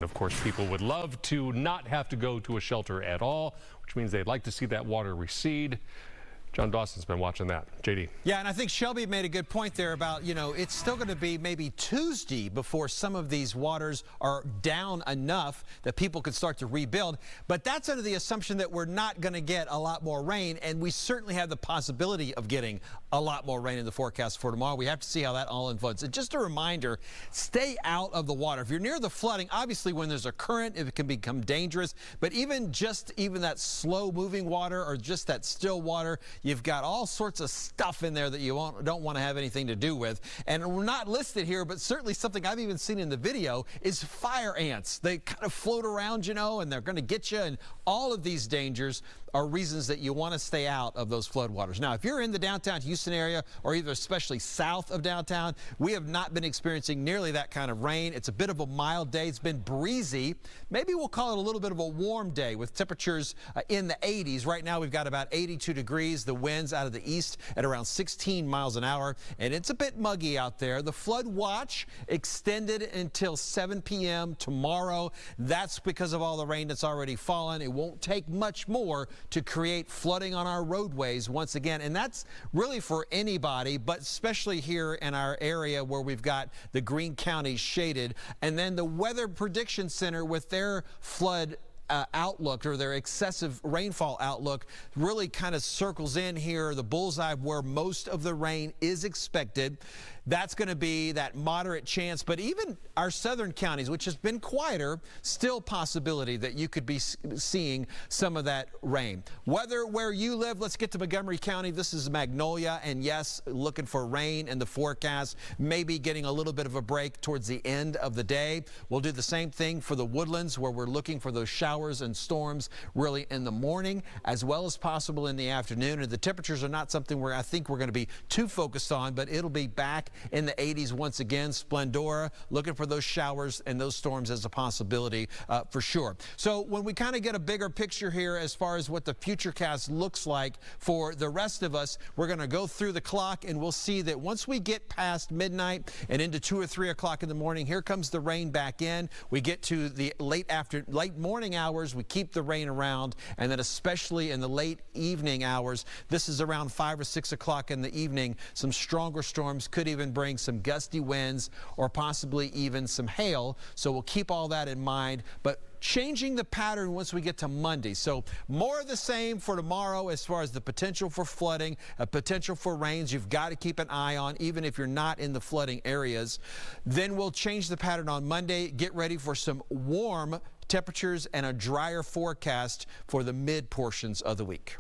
Of course, people would love to not have to go to a shelter at all, which means they'd like to see that water recede. John Dawson's been watching that. JD. Yeah, and I think Shelby made a good point there about, it's still going to be maybe Tuesday before some of these waters are down enough that people could start to rebuild. But that's under the assumption that we're not going to get a lot more rain, and we certainly have the possibility of getting a lot more rain in the forecast for tomorrow. We have to see how that all unfolds. And just a reminder, stay out of the water. If you're near the flooding, obviously when there's a current, it can become dangerous. But even that slow moving water or just that still water, you've got all sorts of stuff in there that you don't want to have anything to do with. And we're not listed here, but certainly something I've even seen in the video is fire ants. They kind of float around, and they're going to get you. And all of these dangers are reasons that you want to stay out of those floodwaters. Now, if you're in the downtown Houston area or either especially south of downtown, we have not been experiencing nearly that kind of rain. It's a bit of a mild day. It's been breezy. Maybe we'll call it a little bit of a warm day with temperatures in the 80s. Right now, we've got about 82 degrees. The winds out of the east at around 16 miles an hour, and it's a bit muggy out there. The flood watch extended until 7 p.m. tomorrow. That's because of all the rain that's already fallen. It won't take much more to create flooding on our roadways once again, and that's really for anybody, but especially here in our area where we've got the green counties shaded. And then the Weather Prediction Center with their flood outlook, or their excessive rainfall outlook, really kind of circles in here the bullseye where most of the rain is expected. That's going to be that moderate chance, but even our southern counties, which has been quieter, still possibility that you could be seeing some of that rain. Weather where you live, let's get to Montgomery County. This is Magnolia, and yes, looking for rain in the forecast, maybe getting a little bit of a break towards the end of the day. We'll do the same thing for the Woodlands, where we're looking for those showers and storms really in the morning as well as possible in the afternoon. And the temperatures are not something where I think we're going to be too focused on, but it'll be back in the 80s once again. Splendora, looking for those showers and those storms as a possibility for sure. So when we kind of get a bigger picture here as far as what the futurecast looks like for the rest of us, we're going to go through the clock and we'll see that once we get past midnight and into 2 or 3 o'clock in the morning, here comes the rain back in. We get to the late morning hours, we keep the rain around, and then especially in the late evening hours, this is around 5 or 6 o'clock in the evening, some stronger storms could even bring some gusty winds or possibly even some hail. So we'll keep all that in mind, but changing the pattern once we get to Monday. So more of the same for tomorrow as far as the potential for flooding, a potential for rains you've got to keep an eye on, even if you're not in the flooding areas. Then we'll change the pattern on Monday. Get ready for some warm temperatures and a drier forecast for the mid portions of the week.